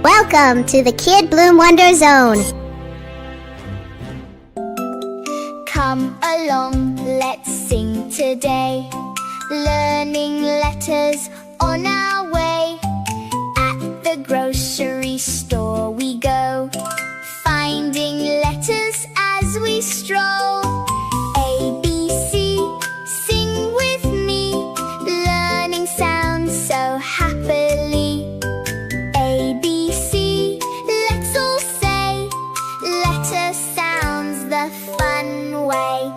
Welcome to the Kid Bloom Wonder Zone. Come along, let's sing today. Learning letters on our way. At the grocery store we go, finding letters as we stroll. A, B, C, sing with me, learning sounds so happily. A, B, C, let's all say, letter sounds the fun way.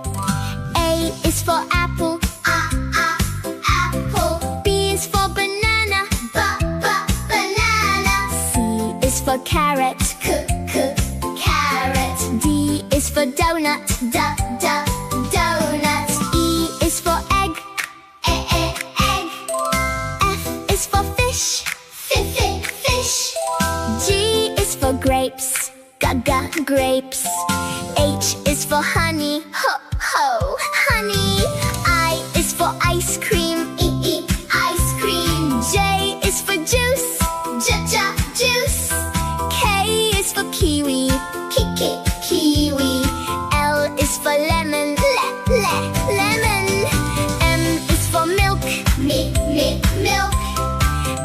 A is for apple, apple. B is for banana, banana. C is for carrot, carrot. D is for donut, donut. E is for egg, egg. F is for fish, fish. G is for grapes, grapes. H is for honey, honey. I is for ice cream, ice cream. J is for juice, juice. K is for kiwi, kiwi. L is for lemon, lemon. M is for milk, milk.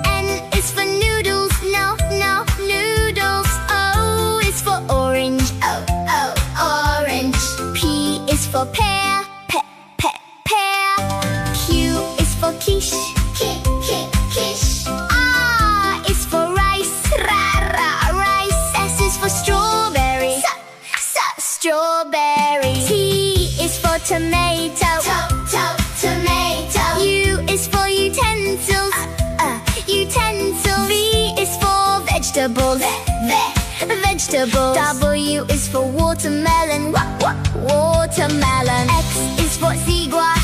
N is for noodles, noodles. O is for orange, orange. P is for pear, pear. Q is for quiche, quiche. R is for rice, rice. S is for strawberry, strawberry. T is for tomato, tomato. U is for utensils, utensil. V is for vegetables, vegetable. W is for watermelon, watermelon. X is for zebra,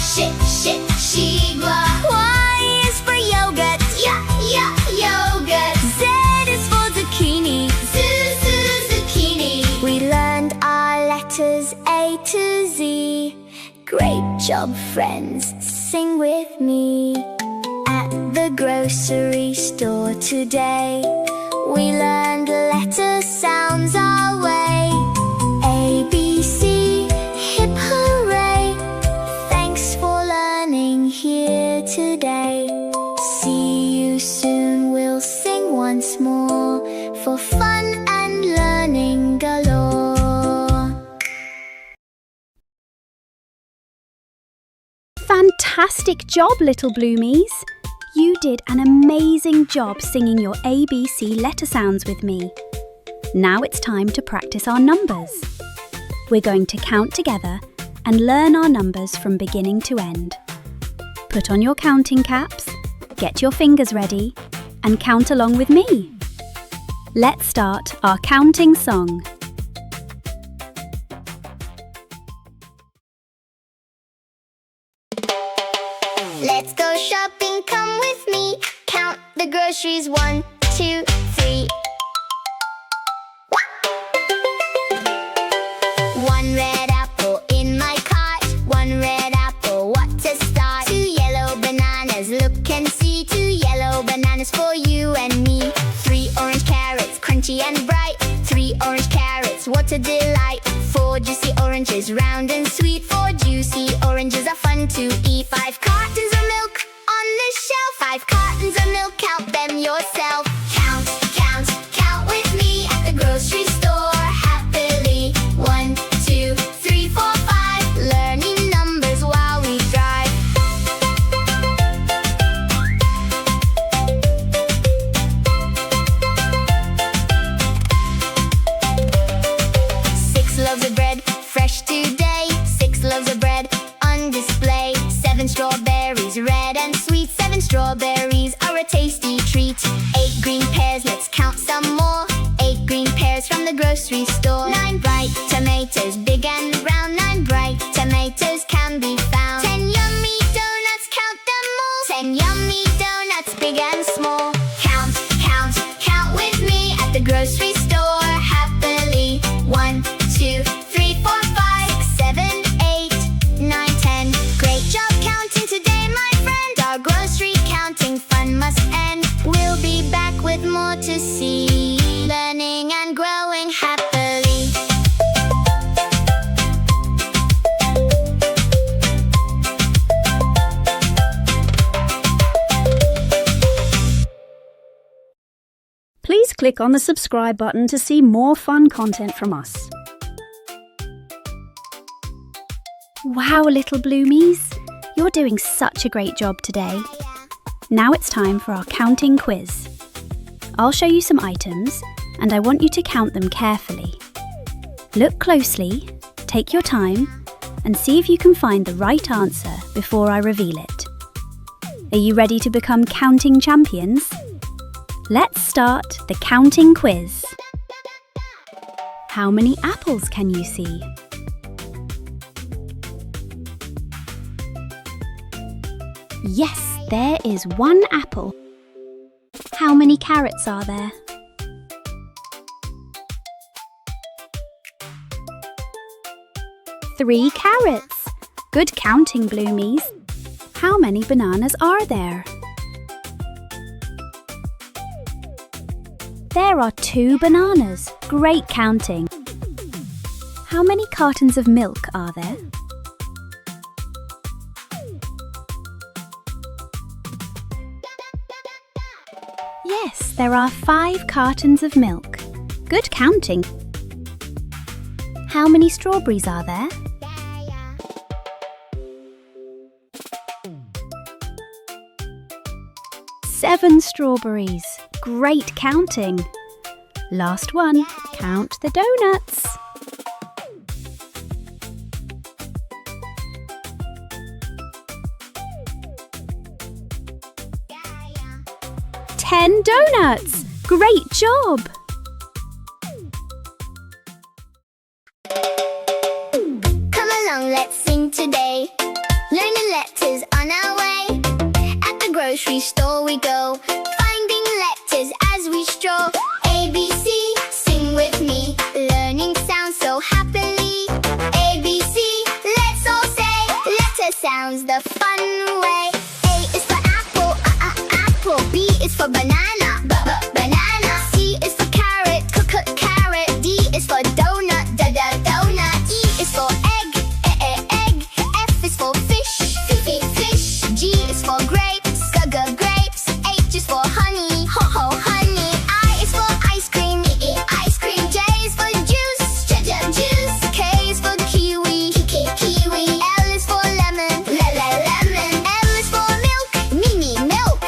shigua. Y is for yogurt, yogurt. Z is for zucchini, zucchini. We learned our letters A to Z. Great job, friends, sing with me. At the grocery store today, we learned letter sounds our way. A, B, C, hip hooray. Thanks for learning here today. See you soon, we'll sing once more, for fun and learning galore. Fantastic job, little Bloomies! You did an amazing job singing your ABC letter sounds with me. Now it's time to practice our numbers. We're going to count together and learn our numbers from beginning to end. Put on your counting caps, get your fingers ready, and count along with me. Let's start our counting song. Let's go shopping, come with me. Count the groceries, 1, 2, 3. 1 red apple in my cart. 1 red apple, what to start? 2 yellow bananas, look and see. 2 yellow bananas for you and me. 3 orange carrots, crunchy and bright. 3 orange carrots, what a delight. 4 juicy oranges, round and sweet. 4 juicy oranges are fun to eat. 5 cartons of milk on the shelf. 5 cartons of milk, count them yourself. Count, count, count with me at the grocery store happily. 1, 2, 3, 4, 5. Learning numbers while we drive. 6 loaves of bread, fresh today. 6 loaves of bread on display. 7 strawberries, red and sweet. 7 strawberries are a tasty treat. 8 green pears, let's count some more. 8 green pears from the grocery store. 9 bright tomatoes, big and round. 9 bright tomatoes can be found. 10 yummy donuts, count them all. 10 yummy donuts, big and small. Count, count, count with me at the grocery store happily. 1, 2, 3, 4, 5, 6, 7, 8, 9, 10. Great job counting today, my friend. Our grocery counting fun must end. We'll be back with more to see. click on the subscribe button to see more fun content from us. Wow, little Bloomies! You're doing such a great job today. Now it's time for our counting quiz. I'll show you some items, and I want you to count them carefully. Look closely, take your time, and see if you can find the right answer before I reveal it. Are you ready to become counting champions? Let's start the counting quiz. How many apples can you see? Yes, there is one apple. How many carrots are there? Three carrots. Good counting, Bloomies. How many bananas are there? There are 2 bananas. Great counting. How many cartons of milk are there? Yes, there are 5 cartons of milk. Good counting. How many strawberries are there? 7 strawberries. Great counting. Last one, count the donuts. 10 donuts. Great job. Come along, let's sing today. Learning letters on our way. At the grocery store we go, finding letters as we stroll. A, B, C, sing with me. Learning sounds so happily. A, B, C, let's all say letter sounds the fun way. A is for apple, apple. B is for banana, banana. C is for carrot, carrot. D is for donut, donut. E is for egg, egg. F is for fish, fish. G is for grapes, grapes. H is for honey, honey. I is for ice cream, J is for juice, juice. K is for kiwi, kiwi. L is for lemon, lemon. M is for milk, milk.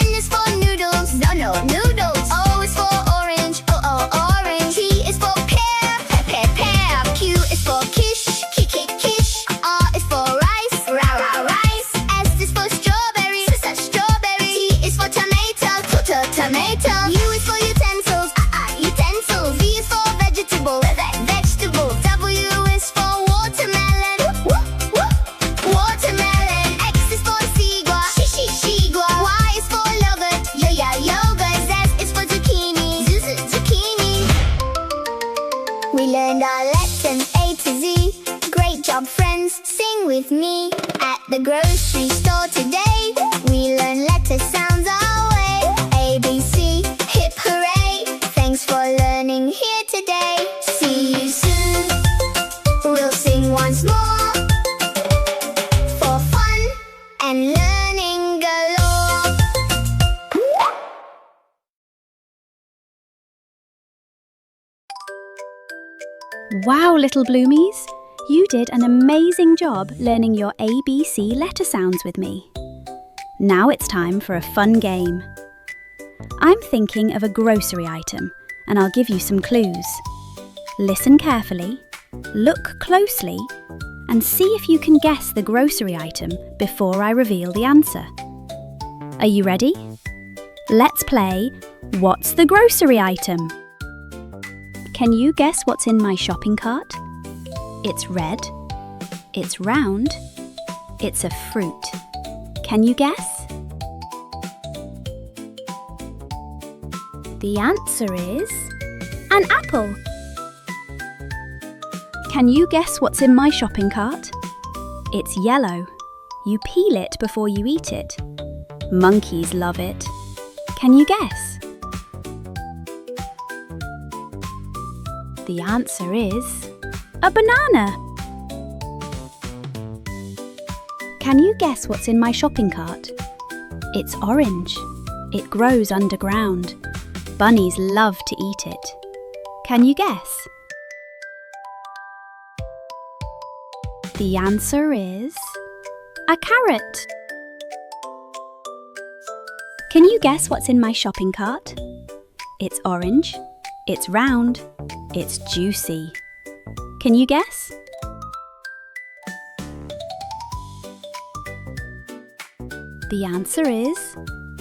N is for noodles, noodles. O is for orange, orange. P is for pear, pear. Q is for kish, kish. R is for rice, rice. S is for strawberry, strawberry. T is for tomato, tomato. U is for utensils, utensils. V is for vegetable, vegetable. W is for watermelon, watermelon. X is for sigua, Y is for yogurt, yogurt. Z is for zucchini, zucchini. We learned our lessons A to Z. Great job, friends, sing with me. At the grocery store today, we learn letter sounds our way. A, B, C, hip hooray. Thanks for learning here today. See you soon. We'll sing once more. For fun and learning galore. Wow, little Bloomies! You did an amazing job learning your ABC letter sounds with me. Now it's time for a fun game. I'm thinking of a grocery item, and I'll give you some clues. Listen carefully, look closely, and see if you can guess the grocery item before I reveal the answer. Are you ready? Let's play What's the Grocery Item? Can you guess what's in my shopping cart? It's red, it's round, it's a fruit. Can you guess? The answer is an apple. Can you guess what's in my shopping cart? It's yellow. You peel it before you eat it. Monkeys love it. Can you guess? The answer is a banana. Can you guess what's in my shopping cart? It's orange. It grows underground. Bunnies love to eat it. Can you guess? The answer is a carrot. Can you guess what's in my shopping cart? It's orange, it's round, it's juicy. Can you guess? The answer is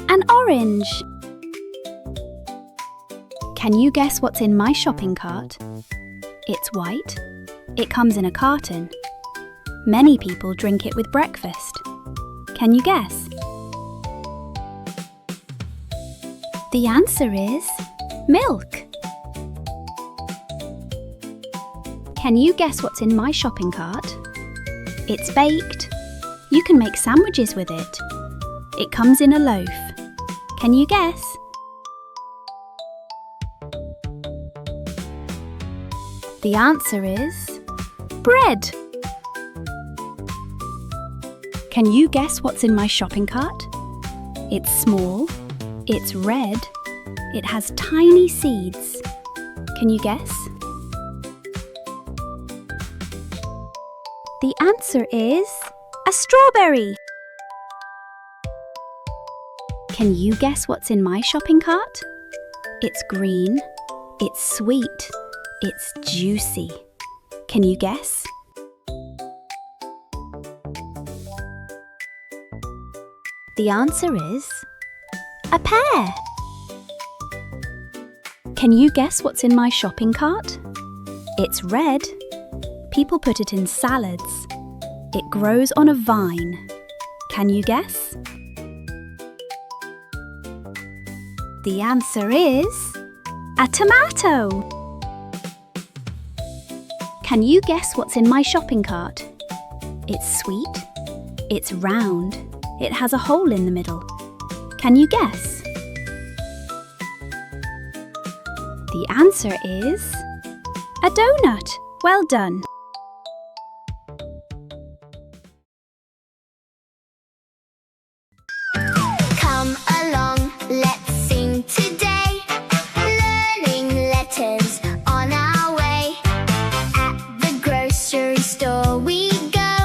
an orange. Can you guess what's in my shopping cart? It's white. It comes in a carton. Many people drink it with breakfast. Can you guess? The answer is milk. Can you guess what's in my shopping cart? It's baked. You can make sandwiches with it. It comes in a loaf. Can you guess? The answer is bread. Can you guess what's in my shopping cart? It's small, it's red, it has tiny seeds. Can you guess? The answer is a strawberry. Can you guess what's in my shopping cart? It's green, it's sweet, it's juicy. Can you guess? The answer is a pear. Can you guess what's in my shopping cart? It's red. People put it in salads. It grows on a vine. Can you guess? The answer is a tomato. Can you guess what's in my shopping cart? It's sweet. It's round. It has a hole in the middle. Can you guess? The answer is a donut. Well done. Come along, let's sing today. Learning letters on our way. At the grocery store we go,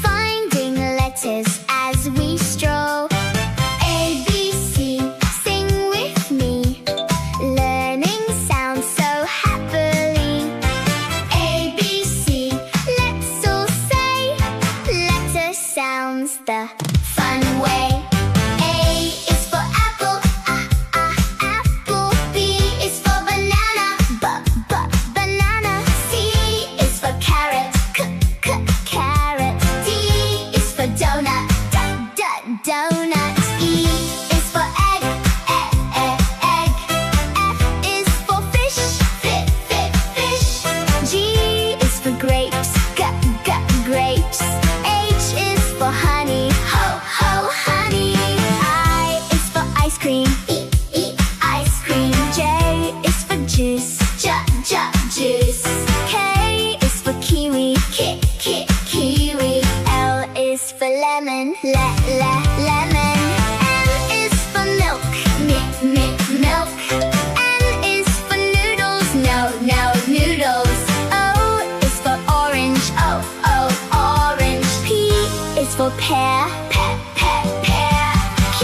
finding letters as we stroll. A, B, C, sing with me. Learning sounds so happily. A, B, C, let's all say. Letter sounds the fun way. A is for apple, apple. B is for banana, banana. C is for carrot, carrot. D is for donut, donut. E is for egg, egg. F is for fish, fish. G is for grapes, grapes. H is for honey, honey. I is for ice cream, ice cream. J is for juice, juice. K is for kiwi, kiwi. L is for lemon, lemon. M is for milk, milk. N is for noodles, noodles. O is for orange, orange. P is for pear, pear. Q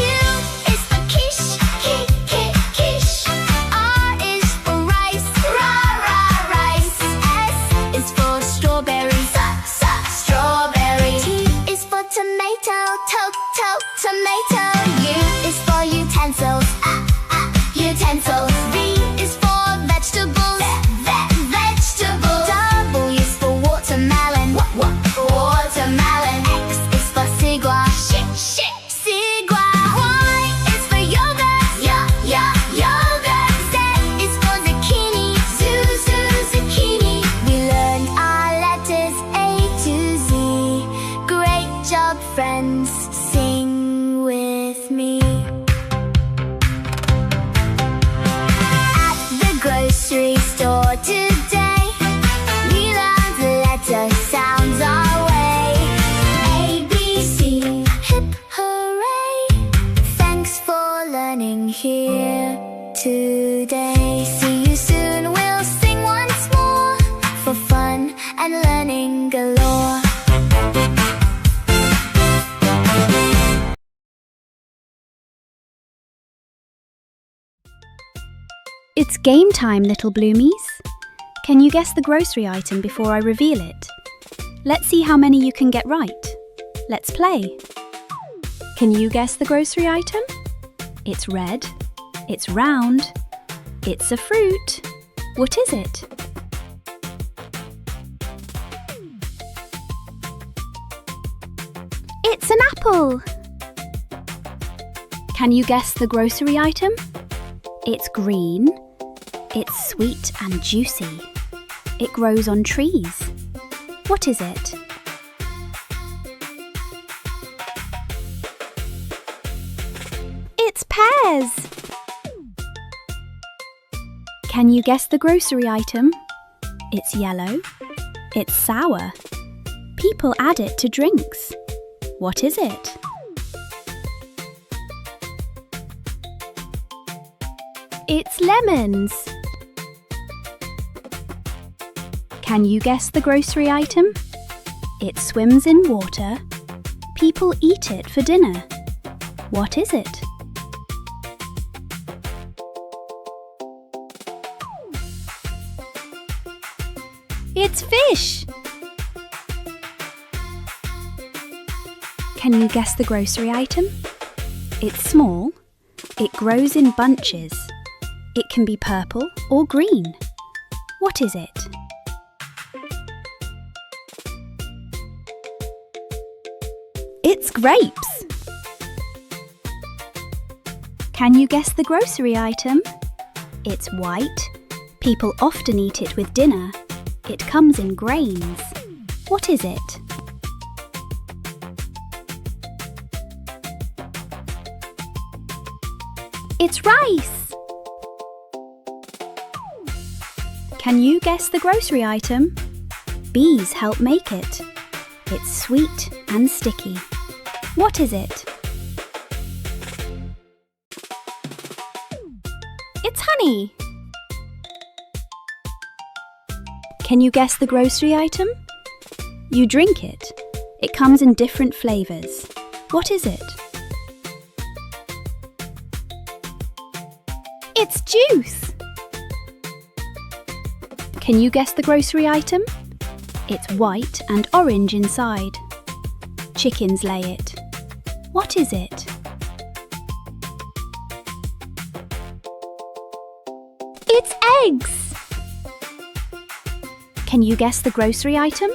is for quiche, quiche. R is for rice, rice. S is for strawberry, strawberry. T is for tomato, tomato. U is for utensils, utensils. V is for vegetables, vegetables. W is for watermelon, watermelon. X is for sigua, sigua. Y is for yogurt, yogurt. Z is for zucchini, zucchini. We learned our letters A to Z. Great job, friends. Sing with me. At the grocery store today, we learned letter sounds our way. A, B, C, hip hooray. Thanks for learning here today. See you soon, we'll sing once more, for fun and learning galore. It's game time, little Bloomies. Can you guess the grocery item before I reveal it? Let's see how many you can get right. Let's play. Can you guess the grocery item? It's red. It's round. It's a fruit. What is it? It's an apple. Can you guess the grocery item? It's green. It's sweet and juicy. It grows on trees. What is it? It's pears. Can you guess the grocery item? It's yellow. It's sour. People add it to drinks. What is it? It's lemons. Can you guess the grocery item? It swims in water. People eat it for dinner. What is it? It's fish. Can you guess the grocery item? It's small. It grows in bunches. It can be purple or green. What is it? It's grapes. Can you guess the grocery item? It's white. People often eat it with dinner. It comes in grains. What is it? It's rice. Can you guess the grocery item? Bees help make it. It's sweet and sticky. What is it? It's honey. Can you guess the grocery item? You drink it. It comes in different flavours. What is it? It's juice. Can you guess the grocery item? It's white and orange inside. Chickens lay it. What is it? It's eggs. Can you guess the grocery item?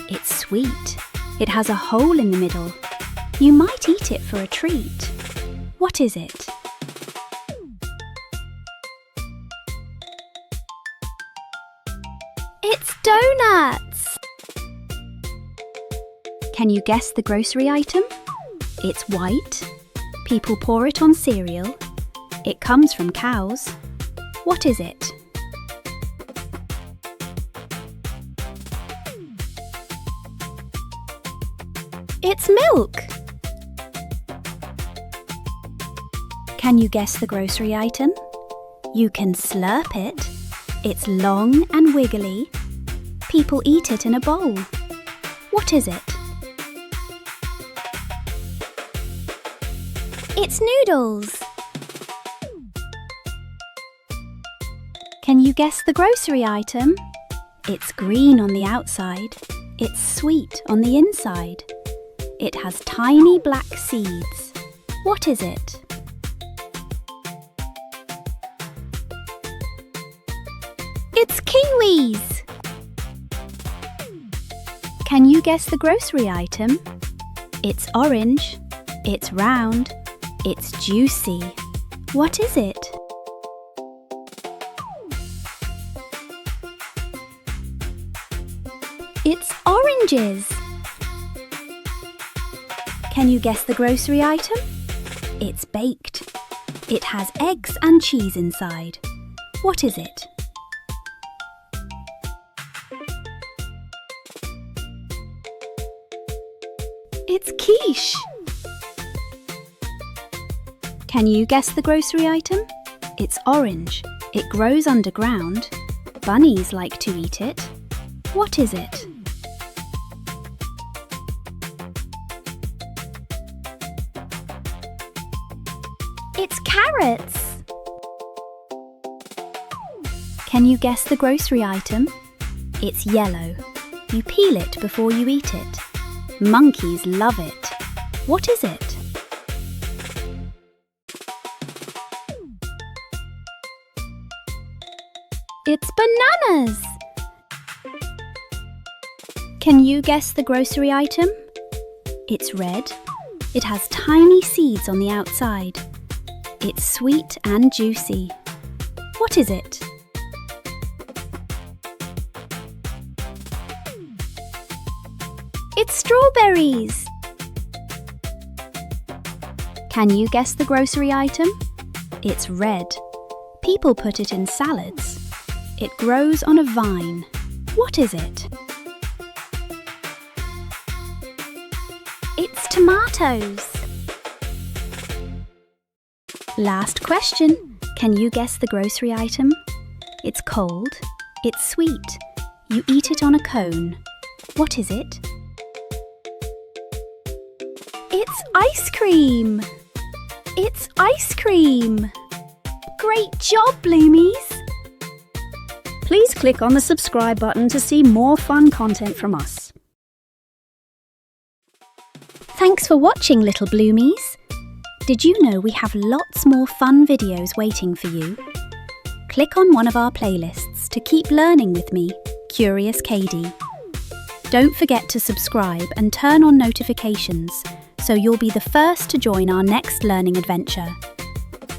It's sweet. It has a hole in the middle. You might eat it for a treat. What is it? It's donuts! Can you guess the grocery item? It's white. People pour it on cereal. It comes from cows. What is it? It's milk! Can you guess the grocery item? You can slurp it. It's long and wiggly. People eat it in a bowl. What is it? It's noodles. Can you guess the grocery item? It's green on the outside. It's sweet on the inside. It has tiny black seeds. What is it? It's kiwis! Can you guess the grocery item? It's orange. It's round. It's juicy. What is it? It's oranges! Can you guess the grocery item? It's baked. It has eggs and cheese inside. What is it? It's quiche! Can you guess the grocery item? It's orange. It grows underground. Bunnies like to eat it. What is it? It's carrots! Can you guess the grocery item? It's yellow. You peel it before you eat it. Monkeys love it. What is it? It's bananas! Can you guess the grocery item? It's red. It has tiny seeds on the outside. It's sweet and juicy. What is it? It's strawberries! Can you guess the grocery item? It's red. People put it in salads. It grows on a vine. What is it? It's tomatoes! Last question. Can you guess the grocery item? It's cold. It's sweet. You eat it on a cone. What is it? It's ice cream! It's ice cream! Great job, Bloomies! Please click on the subscribe button to see more fun content from us. Thanks for watching, little Bloomies. Did you know we have lots more fun videos waiting for you? Click on one of our playlists to keep learning with me, Curious Kady. Don't forget to subscribe and turn on notifications so you'll be the first to join our next learning adventure.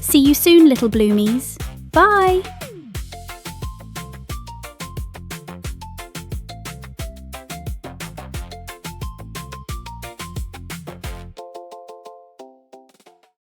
See you soon, little Bloomies. Bye!